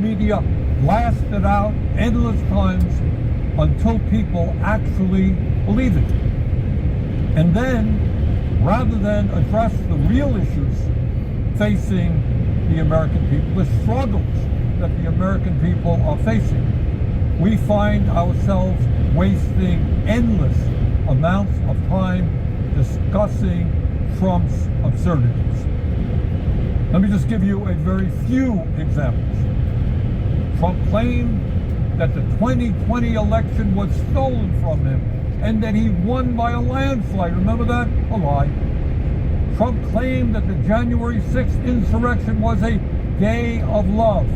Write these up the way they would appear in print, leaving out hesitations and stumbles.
media blasted out endless times until people actually believe it. And then, rather than address the real issues facing the American people, the struggles that the American people are facing, we find ourselves wasting endless amounts of time discussing Trump's absurdities. Let me just give you a very few examples. Trump claimed that the 2020 election was stolen from him and that he won by a landslide. Remember that? A lie. Trump claimed that the January 6th insurrection was a day of love.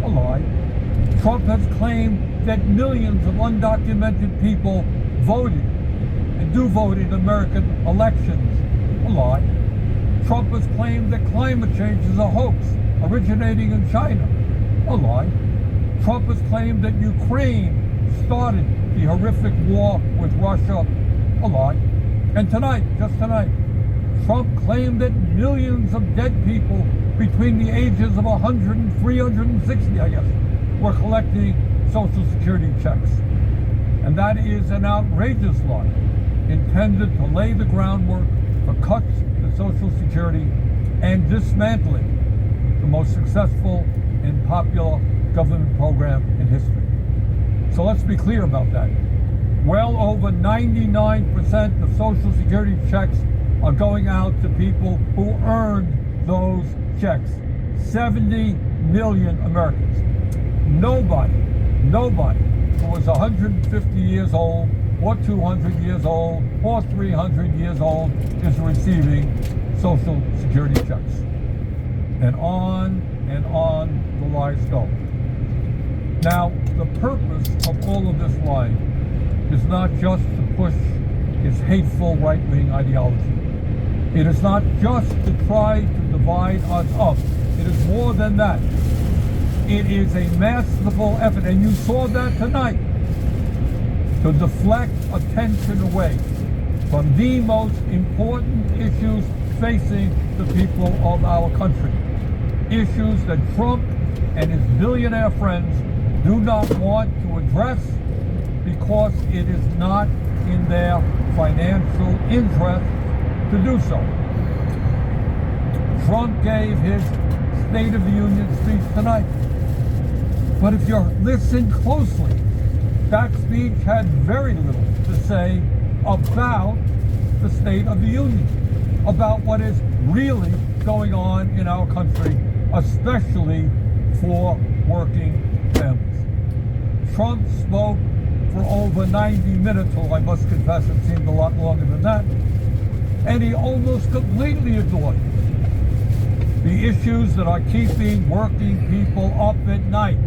A lie. Trump has claimed that millions of undocumented people voted and do vote in American elections. A lie. Trump has claimed that climate change is a hoax originating in China. A lie. Trump has claimed that Ukraine started the horrific war with Russia. A lie. And tonight, just tonight, Trump claimed that millions of dead people between the ages of 100 and 360, I guess, were collecting Social Security checks. And that is an outrageous lie intended to lay the groundwork for cuts to Social Security and dismantling the most successful and popular government program in history. So let's be clear about that. Well over 99% of Social Security checks are going out to people who earned those checks. 70 million Americans. Nobody who was 150 years old or 200 years old or 300 years old is receiving Social Security checks. And on the lies go. Now, the purpose of all of this lying is not just to push his hateful right-wing ideology. It is not just to try to divide us up. It is more than that. It is a masterful effort, and you saw that tonight, to deflect attention away from the most important issues facing the people of our country. Issues that Trump and his billionaire friends do not want to address because it is not in their financial interest to do so. Trump gave his State of the Union speech tonight. But if you listen closely, that speech had very little to say about the State of the Union, about what is really going on in our country, especially for working families. Trump spoke for over 90 minutes, although I must confess it seemed a lot longer than that, and he almost completely ignored the issues that are keeping working people up at night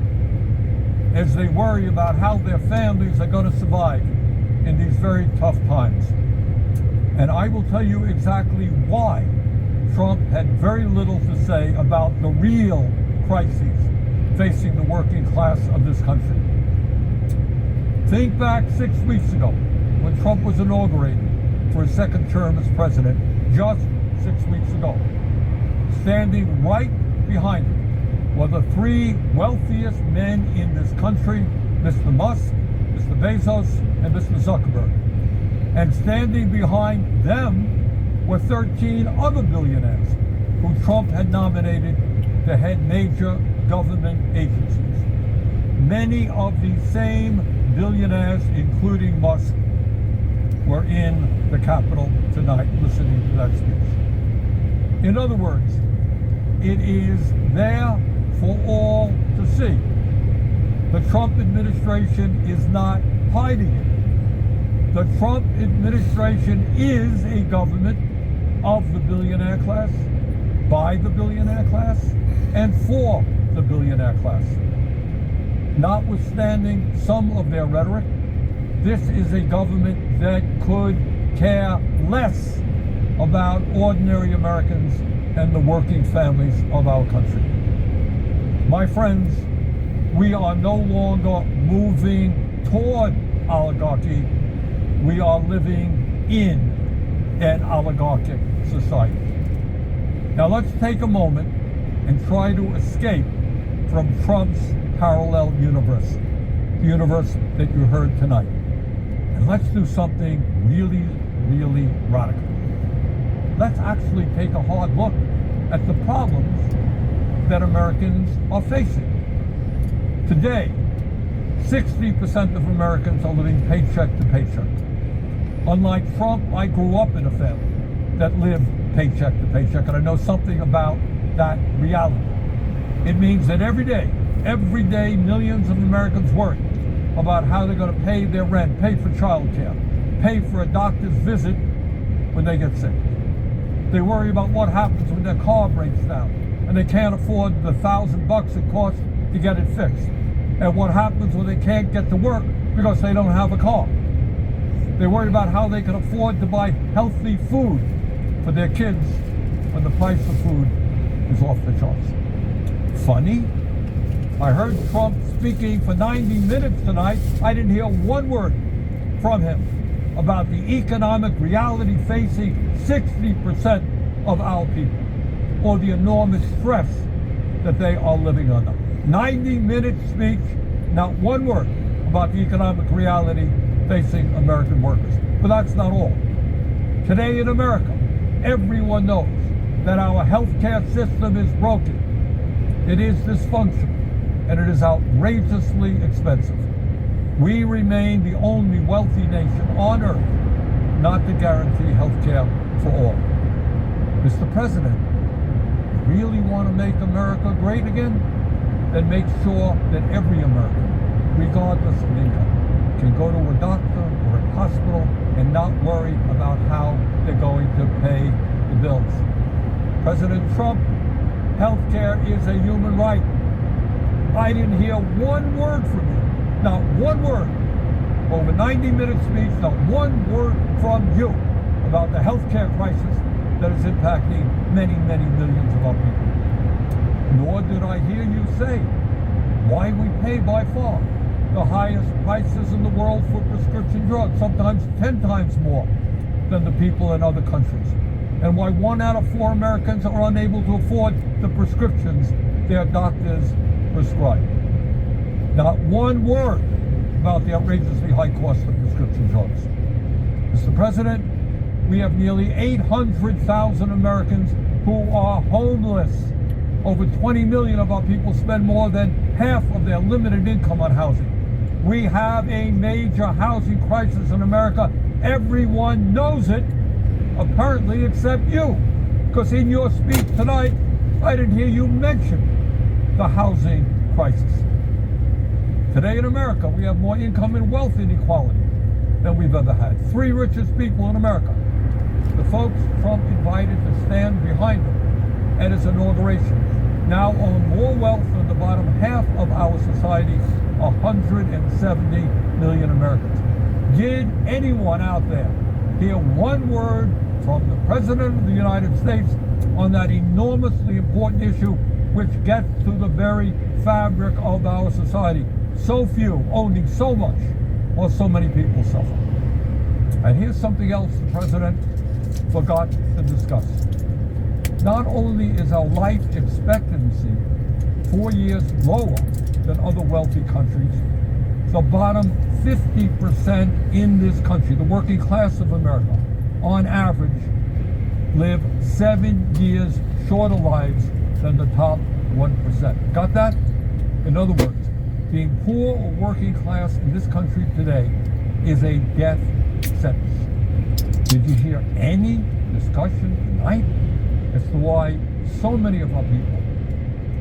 as they worry about how their families are going to survive in these very tough times. And I will tell you exactly why Trump had very little to say about the real crises facing the working class of this country. Think back 6 weeks ago when Trump was inaugurated for his second term as president, just 6 weeks ago. Standing right behind him were the three wealthiest men in this country, Mr. Musk, Mr. Bezos, and Mr. Zuckerberg. And standing behind them were 13 other billionaires who Trump had nominated to head major government agencies. Many of these same billionaires, including Musk, were in the Capitol tonight listening to that speech. In other words, it is there for all to see. The Trump administration is not hiding it. The Trump administration is a government of the billionaire class, by the billionaire class, and for the billionaire class. Notwithstanding some of their rhetoric, this is a government that could care less about ordinary Americans and the working families of our country. My friends, we are no longer moving toward oligarchy. We are living in an oligarchic society. Now let's take a moment and try to escape from Trump's parallel universe, the universe that you heard tonight. And let's do something really, really radical. Let's actually take a hard look at the problems that Americans are facing. Today, 60% of Americans are living paycheck to paycheck. Unlike Trump, I grew up in a family that lived paycheck to paycheck, and I know something about that reality. It means that every day, millions of Americans worry about how they're going to pay their rent, pay for childcare, pay for a doctor's visit when they get sick. They worry about what happens when their car breaks down and they can't afford the $1,000 it costs to get it fixed. And what happens when they can't get to work because they don't have a car. They worry about how they can afford to buy healthy food for their kids when the price of food is off the charts. Funny, I heard Trump speaking for 90 minutes tonight. I didn't hear one word from him about the economic reality facing 60% of our people, or the enormous stress that they are living under. 90-minute speech, not one word about the economic reality facing American workers. But that's not all. Today in America, everyone knows that our healthcare system is broken. It is dysfunctional, and it is outrageously expensive. We remain the only wealthy nation on earth not to guarantee healthcare for all. Mr. President, you really want to make America great again? Then make sure that every American, regardless of income, can go to a doctor or a hospital and not worry about how they're going to pay the bills. President Trump, healthcare is a human right. I didn't hear one word from you, not one word. Over 90-minute speech, not one word from you about the healthcare crisis that is impacting many, many millions of our people. Nor did I hear you say why we pay by far the highest prices in the world for prescription drugs, sometimes 10 times more than the people in other countries, and why 1 out of 4 Americans are unable to afford the prescriptions their doctors prescribe. Not one word about the outrageously high cost of prescription drugs. Mr. President, we have nearly 800,000 Americans who are homeless. Over 20 million of our people spend more than half of their limited income on housing. We have a major housing crisis in America. Everyone knows it, apparently, except you. Because in your speech tonight, I didn't hear you mention the housing crisis. Today in America, we have more income and wealth inequality than we've ever had. 3 richest people in America, the folks Trump invited to stand behind him at his inauguration, now own more wealth than the bottom half of our society, 170 million Americans. Did anyone out there hear one word from the President of the United States on that enormously important issue which gets to the very fabric of our society? So few, owning so much, while so many people suffer. And here's something else the President forgot to discuss. Not only is our life expectancy 4 years lower than other wealthy countries, the bottom 50% in this country, the working class of America, on average, live 7 years shorter lives than the top 1%. Got that? In other words, being poor or working class in this country today is a death sentence. Did you hear any discussion tonight as to why so many of our people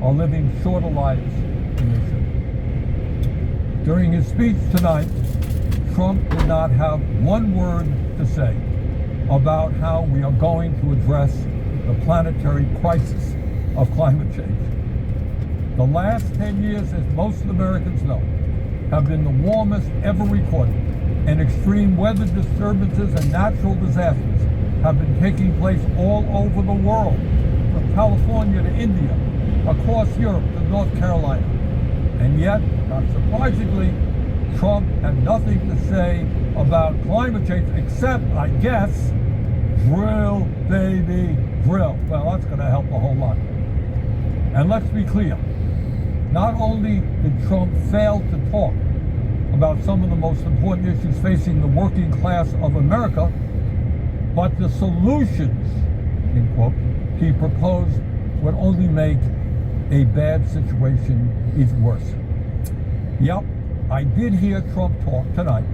are living shorter lives than they should? During his speech tonight, Trump did not have one word to say about how we are going to address the planetary crisis of climate change. The last 10 years, as most Americans know, have been the warmest ever recorded, and extreme weather disturbances and natural disasters have been taking place all over the world, from California to India, across Europe to North Carolina. And yet, not surprisingly, Trump had nothing to say about climate change except, I guess, drill, baby, drill. Well, that's going to help a whole lot. And let's be clear. not only did Trump fail to talk about some of the most important issues facing the working class of America, but the solutions, in quote, he proposed would only make a bad situation even worse. Yep, I did hear Trump talk tonight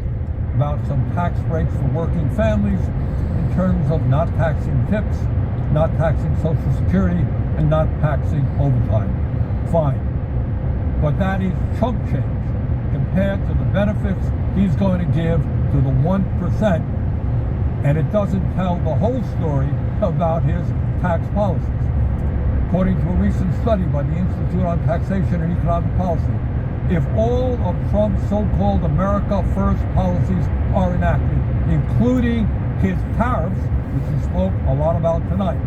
about some tax breaks for working families in terms of not taxing tips, not taxing Social Security, and not taxing overtime. Fine. But that is chump change compared to the benefits he's going to give to the 1%, and it doesn't tell the whole story about his tax policies. According to a recent study by the Institute on Taxation and Economic Policy, if all of Trump's so-called America First policies are enacted, including his tariffs, which he spoke a lot about tonight,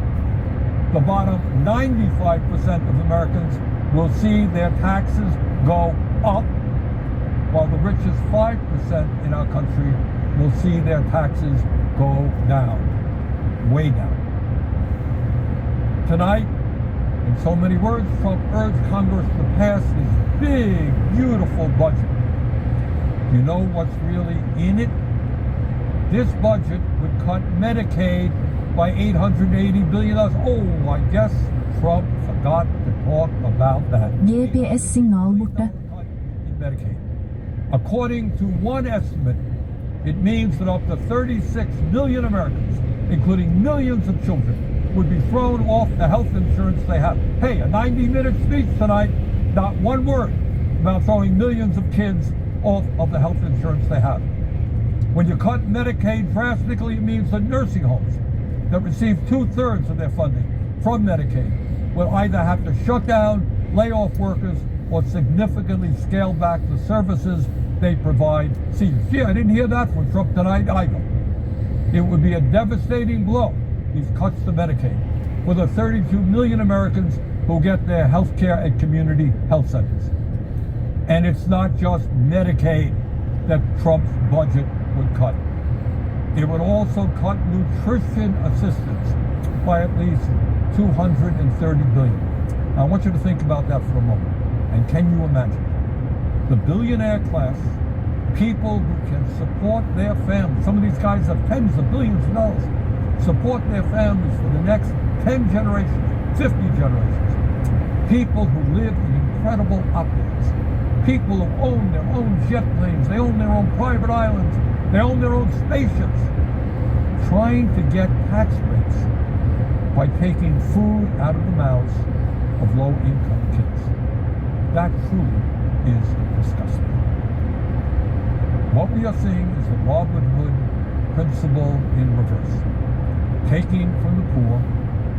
the bottom 95% of Americans will see their taxes go up, while the richest 5% in our country will see their taxes go down, way down. Tonight, in so many words, Trump urged Congress to pass his big, beautiful budget. You know what's really in it? This budget would cut Medicaid by $880 billion. Oh, I guess Trump forgot to talk about that. GPS-signal borte. Medicaid. According to one estimate, it means that up to 36 million Americans, including millions of children, would be thrown off the health insurance they have. Hey, a 90-minute speech tonight, not one word about throwing millions of kids off of the health insurance they have. When you cut Medicaid drastically, it means that nursing homes that receive 2/3 of their funding from Medicaid will either have to shut down, lay off workers, or significantly scale back the services they provide seniors. Gee, I didn't hear that from Trump tonight either. It would be a devastating blow, these cuts to Medicaid, for the 32 million Americans who get their health care at community health centers. And it's not just Medicaid that Trump's budget would cut. It would also cut nutrition assistance by at least $230 billion. Now, I want you to think about that for a moment. And can you imagine? The billionaire class, people who can support their families, some of these guys have tens of billions of dollars, support their families for the next 10 generations, 50 generations. People who live in incredible opulence. People who own their own jet planes, they own their own private islands, they own their own spaceships, trying to get tax breaks by taking food out of the mouths of low-income kids. That truly is disgusting. What we are seeing is the Robin Hood principle in reverse. Taking from the poor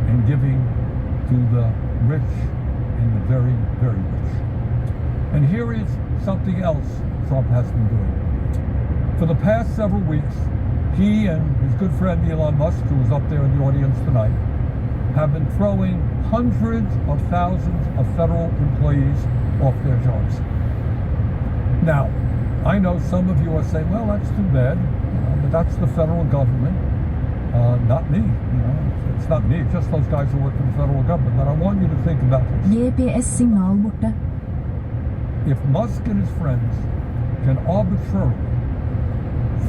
and giving to the rich and the very, very rich. And here is something else Trump has been doing. For the past several weeks, he and his good friend Elon Musk, who is up there in the audience tonight, have been throwing hundreds of thousands of federal employees off their jobs. Now, I know some of you are saying, well, that's too bad, but that's the federal government, not me. It's not me, it's just those guys who work for the federal government. But I want you to think about this. GPS-signal borte. If Musk and his friends can arbitrarily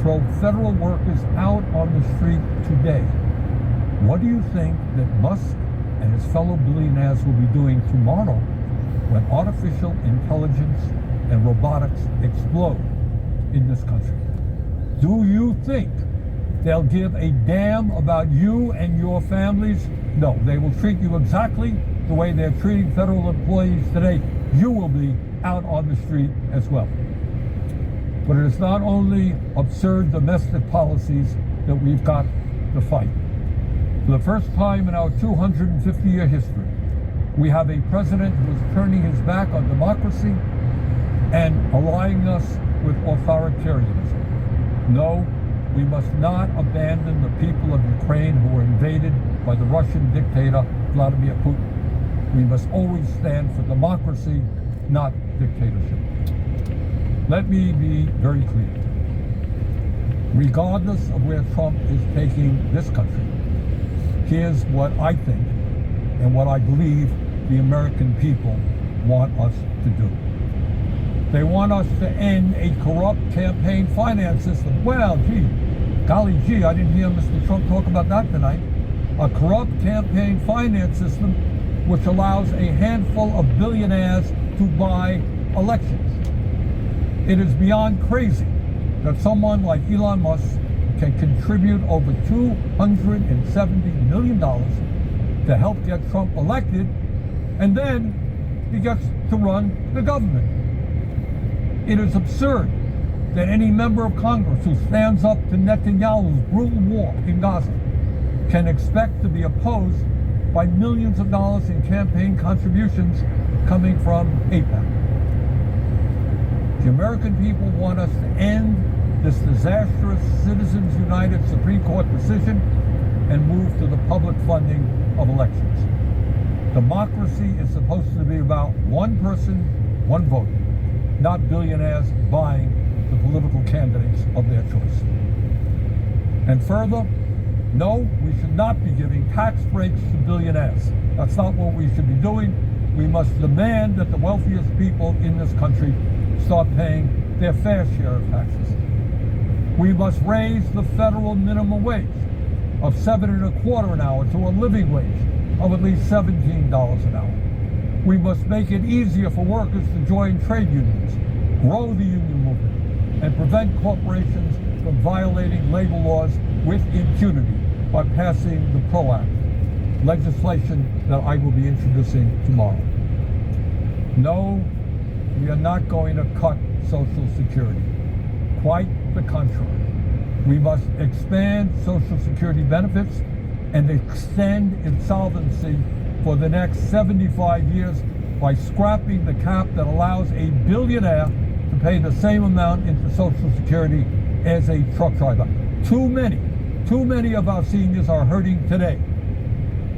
throw federal workers out on the street today, what do you think that Musk and his fellow billionaires will be doing tomorrow when artificial intelligence and robotics explode in this country? Do you think they'll give a damn about you and your families? No, they will treat you exactly the way they're treating federal employees today. You will be out on the street as well. But it is not only absurd domestic policies that we've got to fight. For the first time in our 250-year history, we have a president who is turning his back on democracy and allying us with authoritarianism. No, we must not abandon the people of Ukraine who were invaded by the Russian dictator Vladimir Putin. We must always stand for democracy, not dictatorship. Let me be very clear. Regardless of where Trump is taking this country, here's what I think and what I believe the American people want us to do. They want us to end a corrupt campaign finance system. Well, golly gee, I didn't hear Mr. Trump talk about that tonight. A corrupt campaign finance system which allows a handful of billionaires to buy elections. It is beyond crazy that someone like Elon Musk can contribute over $270 million to help get Trump elected, and then he gets to run the government. It is absurd that any member of Congress who stands up to Netanyahu's brutal war in Gaza can expect to be opposed by millions of dollars in campaign contributions coming from AIPAC. The American people want us to end this disastrous Citizens United Supreme Court decision and move to the public funding of elections. Democracy is supposed to be about one person, one vote, not billionaires buying the political candidates of their choice. And further, no, we should not be giving tax breaks to billionaires. That's not what we should be doing. We must demand that the wealthiest people in this country start paying their fair share of taxes. We must raise the federal minimum wage of $7.25 an hour to a living wage of at least $17 an hour. We must make it easier for workers to join trade unions, grow the union movement, and prevent corporations from violating labor laws with impunity by passing the PRO Act, legislation that I will be introducing tomorrow. No, we are not going to cut Social Security. Quite the contrary. We must expand Social Security benefits and extend insolvency for the next 75 years by scrapping the cap that allows a billionaire to pay the same amount into Social Security as a truck driver. Too many of our seniors are hurting today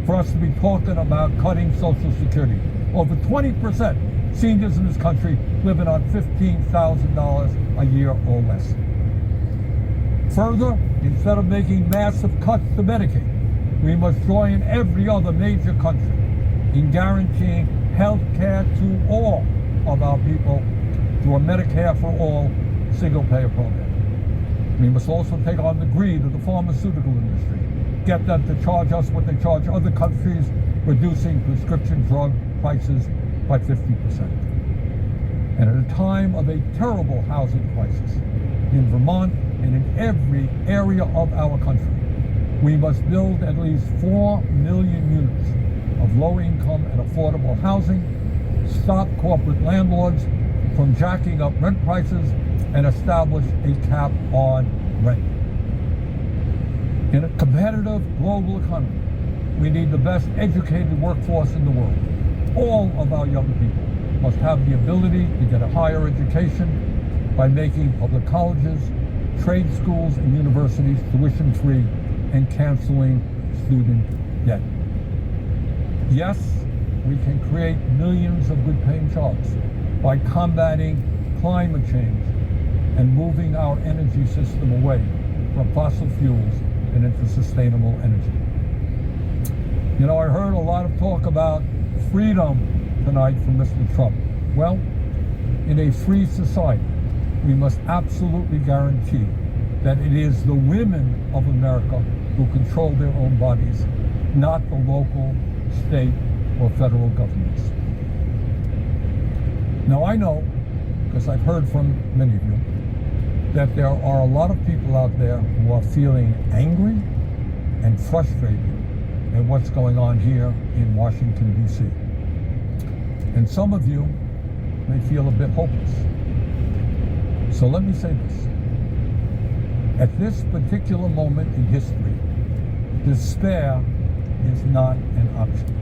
for us to be talking about cutting Social Security. Over 20% seniors in this country living on $15,000 a year or less. Further, instead of making massive cuts to Medicaid, we must join every other major country in guaranteeing health care to all of our people through a Medicare for All single-payer program. We must also take on the greed of the pharmaceutical industry, get them to charge us what they charge other countries, reducing prescription drug prices by 50%. And at a time of a terrible housing crisis in Vermont and in every area of our country, we must build at least 4 million units of low-income and affordable housing, stop corporate landlords from jacking up rent prices, and establish a cap on rent. In a competitive global economy, we need the best educated workforce in the world. All of our young people must have the ability to get a higher education by making public colleges, trade schools, and universities tuition-free and canceling student debt. Yes, we can create millions of good-paying jobs by combating climate change and moving our energy system away from fossil fuels and into sustainable energy. You know, I heard a lot of talk about freedom tonight from Mr. Trump. Well, in a free society, we must absolutely guarantee that it is the women of America who control their own bodies, not the local, state, or federal governments. Now I know, because I've heard from many of you, that there are a lot of people out there who are feeling angry and frustrated at what's going on here in Washington, D.C. And some of you may feel a bit hopeless. So let me say this. At this particular moment in history, despair is not an option.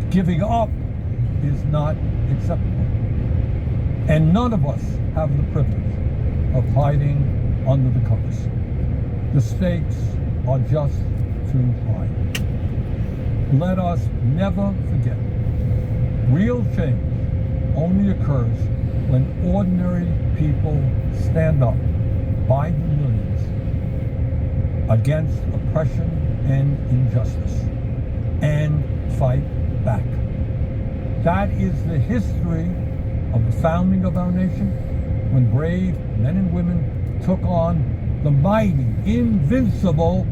Giving up is not acceptable. And none of us have the privilege of hiding under the covers. The stakes are just too high. Let us never forget, real change only occurs when ordinary people stand up by the millions against oppression and injustice and fight back. That is the history of the founding of our nation, when brave men and women took on the mighty, invincible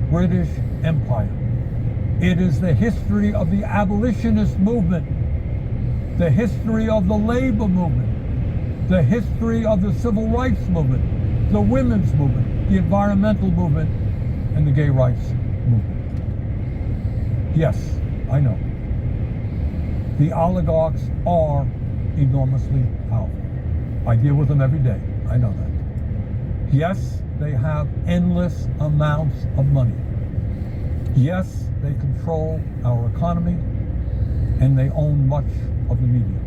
British Empire. It is the history of the abolitionist movement, the history of the labor movement, the history of the civil rights movement, the women's movement, the environmental movement, and the gay rights movement. Yes, I know. The oligarchs are enormously powerful. I deal with them every day. I know that. Yes, they have endless amounts of money. Yes, they control our economy, and they own much of the media.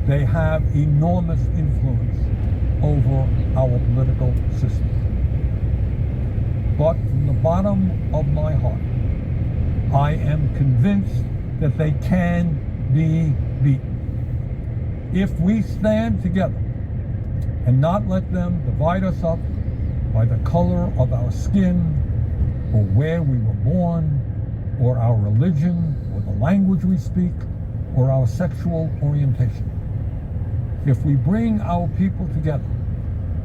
They have enormous influence over our political system. But from the bottom of my heart, I am convinced that they can be beaten. If we stand together and not let them divide us up by the color of our skin, or where we were born, or our religion, or the language we speak, or our sexual orientation. If we bring our people together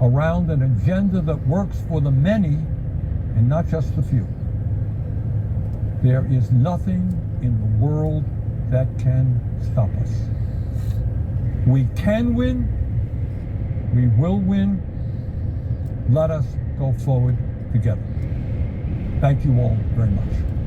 around an agenda that works for the many and not just the few, there is nothing in the world that can stop us. We can win. We will win. Let us go forward together. Thank you all very much.